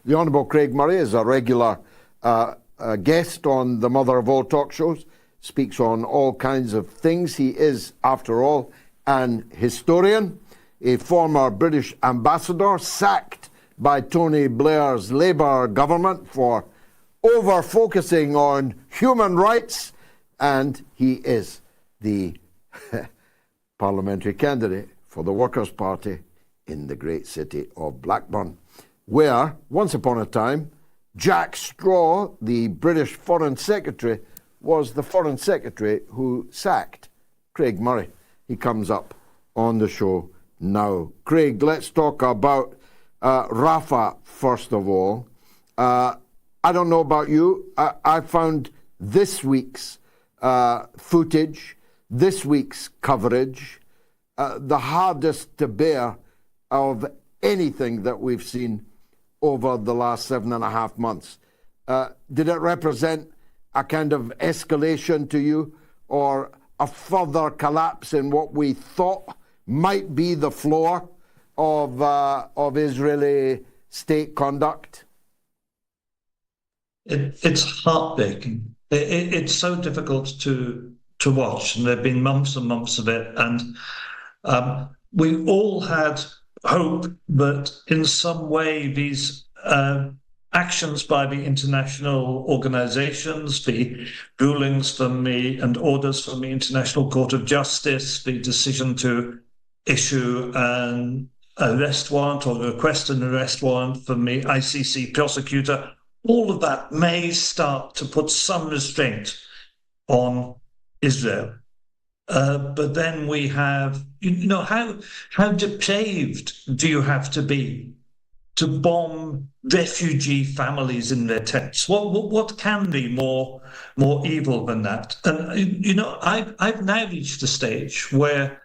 The Honourable Craig Murray is a regular guest on the Mother of All talk shows, speaks on all kinds of things. He is, after all, an historian, a former British ambassador, sacked by Tony Blair's Labour government for over-focusing on human rights, and he is the parliamentary candidate for the Workers' Party in the great city of Blackburn, where, once upon a time, Jack Straw, the British Foreign Secretary, was the Foreign Secretary who sacked Craig Murray. He comes up on the show now. Craig, let's talk about Rafah first of all. I don't know about you. I found this week's footage, this week's coverage, the hardest to bear of anything that we've seen over the last 7.5 months. Did it represent a kind of escalation to you, or a further collapse in what we thought might be the floor of Israeli state conduct? It's heartbreaking. It's so difficult to watch, and there have been months and months of it. And we all had hope that in some way these actions by the international organizations, the rulings from the and orders from the International Court of Justice, the decision to issue an arrest warrant or request an arrest warrant from the ICC prosecutor, all of that may start to put some restraint on Israel. But then we have, how depraved do you have to be to bomb refugee families in their tents? What can be more evil than that? And I've now reached a stage where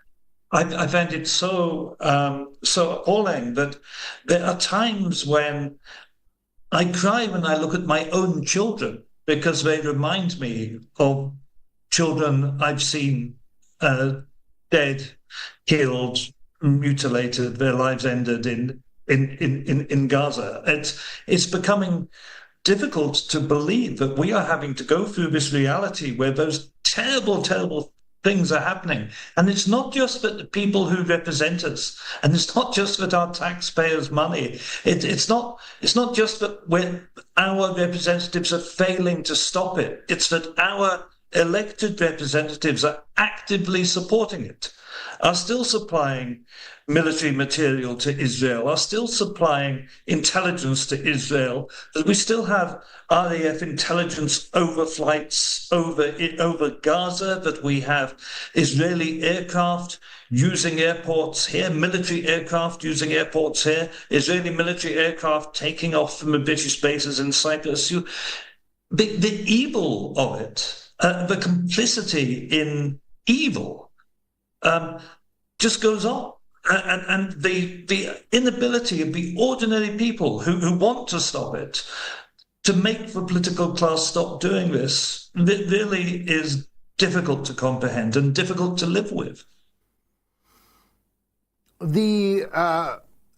I find it so appalling that there are times when I cry when I look at my own children, because they remind me of children I've seen dead, killed, mutilated, their lives ended in Gaza. It's becoming difficult to believe that we are having to go through this reality where those terrible, terrible things are happening. And it's not just that the people who represent us, and it's not just that our taxpayers' money, it's not just that our representatives are failing to stop it. It's that our elected representatives are actively supporting it, are still supplying military material to Israel, are still supplying intelligence to Israel, that we still have RAF intelligence overflights over Gaza, that we have Israeli aircraft using airports here, military aircraft using airports here, Israeli military aircraft taking off from the British bases in Cyprus. The evil of it, the complicity in evil, just goes on. And the inability of the ordinary people who want to stop it to make the political class stop doing this, it really is difficult to comprehend and difficult to live with. The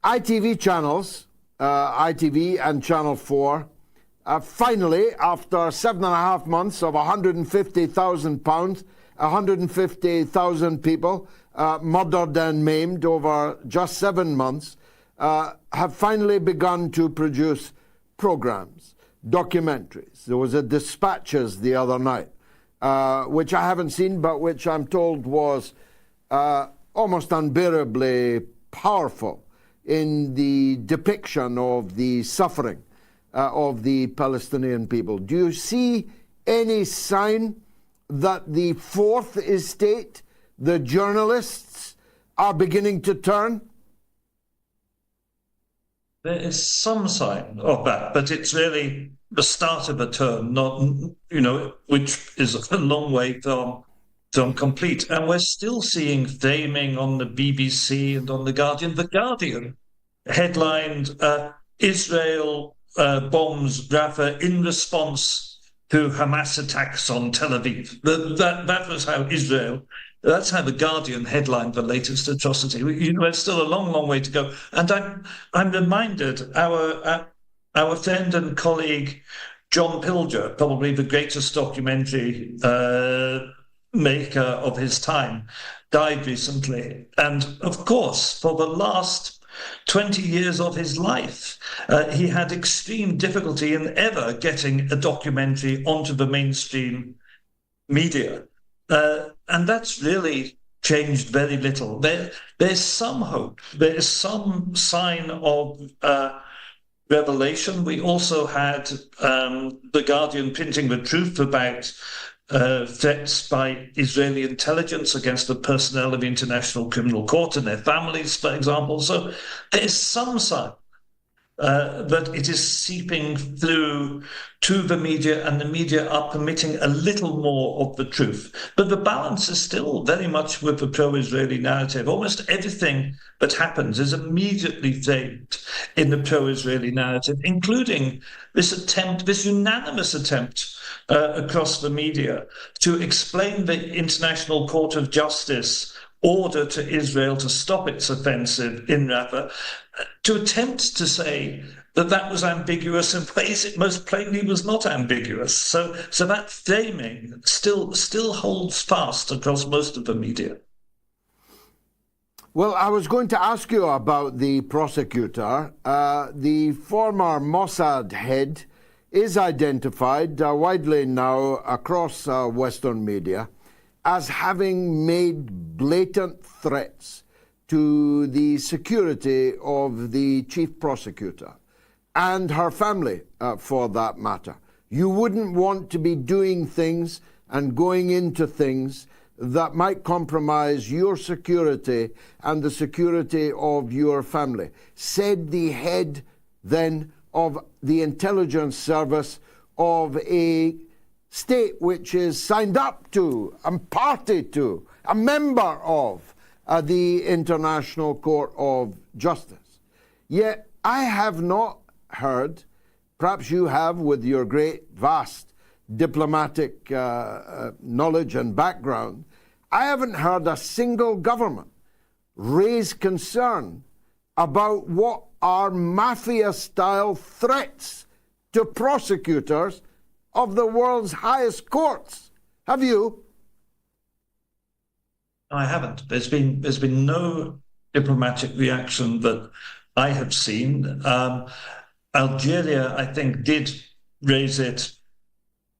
ITV channels, ITV and Channel 4, finally, after 7.5 months of £150,000, 150,000 people murdered and maimed over just 7 months, have finally begun to produce programs, documentaries. There was a Dispatches the other night, which I haven't seen, but which I'm told was almost unbearably powerful in the depiction of the suffering of the Palestinian people. Do you see any sign that the fourth estate, the journalists, are beginning to turn? There is some sign of that, but it's really the start of a turn, not, which is a long way from complete. And we're still seeing framing on the BBC and on The Guardian. The Guardian headlined, Israel bombs Rafah in response to Hamas attacks on Tel Aviv. That was how that's how The Guardian headlined the latest atrocity. There's still a long, long way to go. And I'm reminded our our friend and colleague John Pilger, probably the greatest documentary maker of his time, died recently. And of course, for the last 20 years of his life, he had extreme difficulty in ever getting a documentary onto the mainstream media. And that's really changed very little. There's some hope. There's some sign of revelation. We also had The Guardian printing the truth about threats by Israeli intelligence against the personnel of the International Criminal Court and their families, for example. So there's some sign that it is seeping through to the media, and the media are permitting a little more of the truth. But the balance is still very much with the pro-Israeli narrative. Almost everything that happens is immediately framed in the pro-Israeli narrative, including this unanimous attempt across the media to explain the International Court of Justice order to Israel to stop its offensive in Rafah, to attempt to say that that was ambiguous in ways it most plainly was not ambiguous. So that framing still holds fast across most of the media. Well, I was going to ask you about the prosecutor. The former Mossad head is identified widely now across Western media as having made blatant threats to the security of the chief prosecutor and her family, for that matter. You wouldn't want to be doing things and going into things that might compromise your security and the security of your family, said the head then of the intelligence service of a state which is signed up to and party to, a member of the International Court of Justice. Yet I have not heard, perhaps you have with your great, vast diplomatic knowledge and background, I haven't heard a single government raise concern about what are mafia-style threats to prosecutors of the world's highest courts. Have you? I haven't. There's been no diplomatic reaction that I have seen. Algeria, I think, did raise it,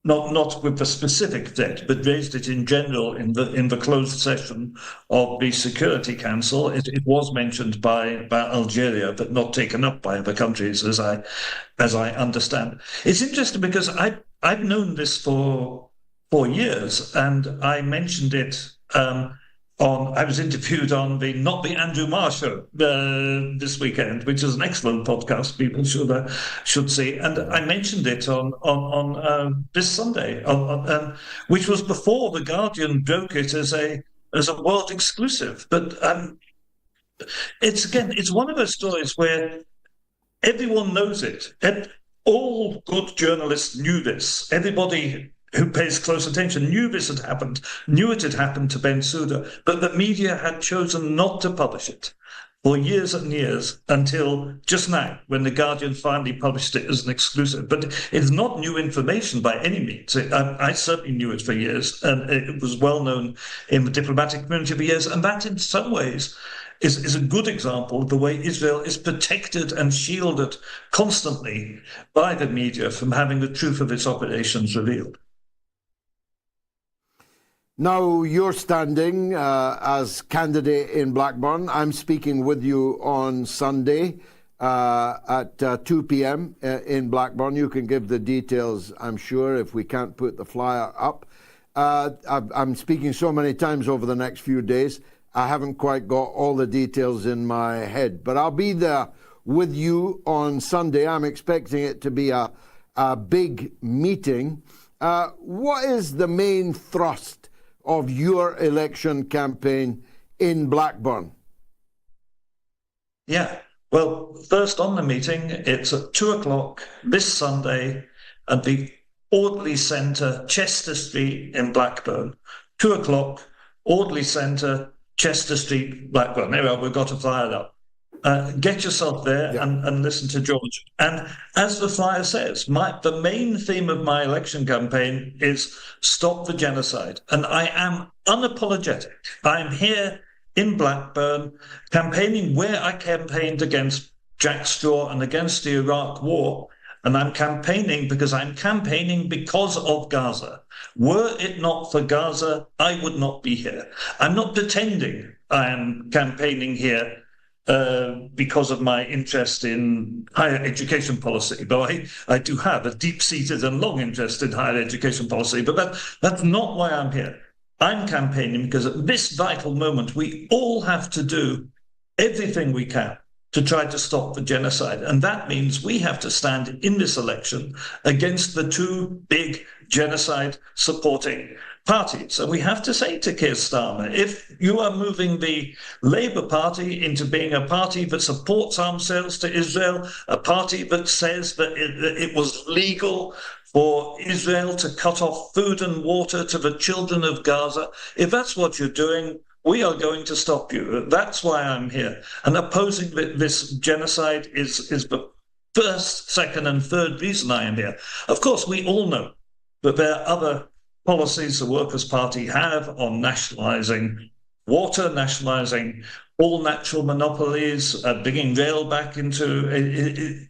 not with the specific threat, but raised it in general in the closed session of the Security Council. It was mentioned by Algeria, but not taken up by other countries, as I understand. It's interesting because I've known this for years, and I mentioned it. I was interviewed on not the Andrew Marr show this weekend, which is an excellent podcast people should see, and I mentioned it on this Sunday, which was before The Guardian broke it as a world exclusive. But it's one of those stories where everyone knows it. All good journalists knew this. Everybody who pays close attention knew this had happened, knew it had happened to Bensouda, but the media had chosen not to publish it for years and years until just now, when The Guardian finally published it as an exclusive. But it's not new information by any means. I certainly knew it for years, and it was well known in the diplomatic community for years, and that in some ways is a good example of the way Israel is protected and shielded constantly by the media from having the truth of its operations revealed. Now you're standing as candidate in Blackburn. I'm speaking with you on Sunday at 2 p.m. In Blackburn. You can give the details, I'm sure, if we can't put the flyer up. I'm speaking so many times over the next few days, I haven't quite got all the details in my head. But I'll be there with you on Sunday. I'm expecting it to be a big meeting. What is the main thrust of your election campaign in Blackburn? Yeah, well, first on the meeting, it's at 2:00 this Sunday at the Audley Centre, Chester Street in Blackburn. 2:00, Audley Centre, Chester Street, Blackburn. There we are, we've got a flyer up. get yourself there and listen to George. And as the flyer says, the main theme of my election campaign is stop the genocide. And I am unapologetic. I'm here in Blackburn campaigning where I campaigned against Jack Straw and against the Iraq War. And I'm campaigning because of Gaza. Were it not for Gaza, I would not be here. I'm not pretending I am campaigning here because of my interest in higher education policy, though I do have a deep-seated and long interest in higher education policy, but that's not why I'm here. I'm campaigning because at this vital moment, we all have to do everything we can to try to stop the genocide. And that means we have to stand in this election against the two big genocide-supporting parties. And we have to say to Keir Starmer, if you are moving the Labour Party into being a party that supports arms sales to Israel, a party that says that it was legal for Israel to cut off food and water to the children of Gaza, if that's what you're doing, we are going to stop you. That's why I'm here. And opposing this genocide is the first, second, and third reason I am here. Of course, we all know that there are other policies the Workers' Party have on nationalising water, nationalising all natural monopolies, bringing rail back into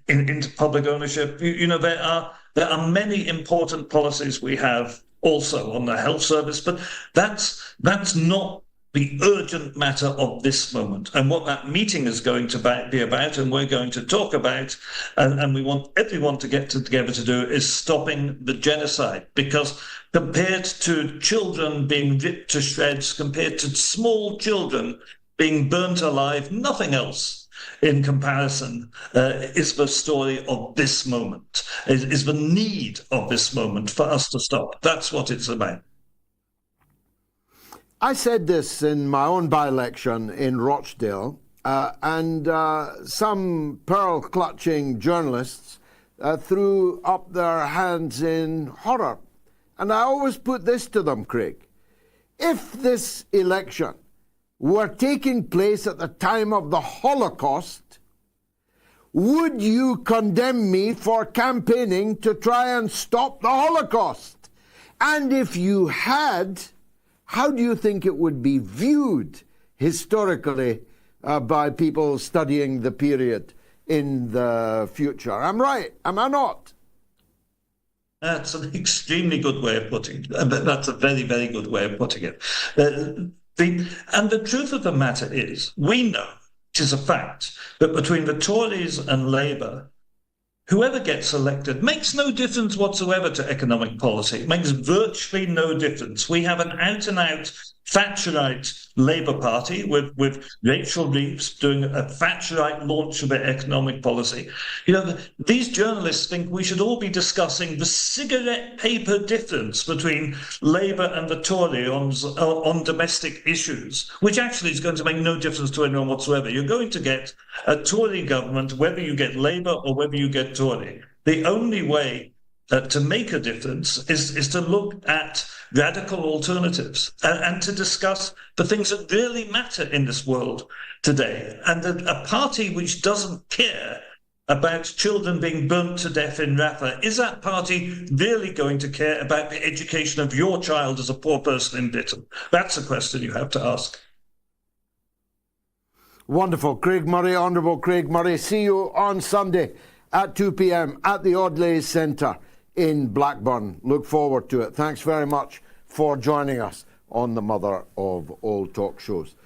public ownership. There are many important policies we have also on the health service, but that's not the urgent matter of this moment. And what that meeting is going to be about, and we're going to talk about, and we want everyone to get together to do, is stopping the genocide. Because compared to children being ripped to shreds, compared to small children being burnt alive, nothing else in comparison is the story of this moment, is the need of this moment for us to stop. That's what it's about. I said this in my own by-election in Rochdale, and some pearl-clutching journalists threw up their hands in horror. And I always put this to them, Craig. If this election were taking place at the time of the Holocaust, would you condemn me for campaigning to try and stop the Holocaust? And if you had, how do you think it would be viewed historically by people studying the period in the future? I'm right, am I not? That's an extremely good way of putting it. That's a very, very good way of putting it. And the truth of the matter is, we know, it is a fact, that between the Tories and Labour, whoever gets elected makes no difference whatsoever to economic policy. It makes virtually no difference. We have an out-and-out Thatcherite Labour Party with Rachel Reeves doing a Thatcherite launch of their economic policy. These journalists think we should all be discussing the cigarette paper difference between Labour and the Tory on domestic issues, which actually is going to make no difference to anyone whatsoever. You're going to get a Tory government, whether you get Labour or whether you get Tory. The only way to make a difference is to look at radical alternatives and to discuss the things that really matter in this world today. And a party which doesn't care about children being burnt to death in Rafah, is that party really going to care about the education of your child as a poor person in Britain? That's a question you have to ask. Wonderful. Craig Murray, Honourable Craig Murray. See you on Sunday at 2 p.m. at the Audley Centre in Blackburn. Look forward to it. Thanks very much for joining us on the mother of all talk shows.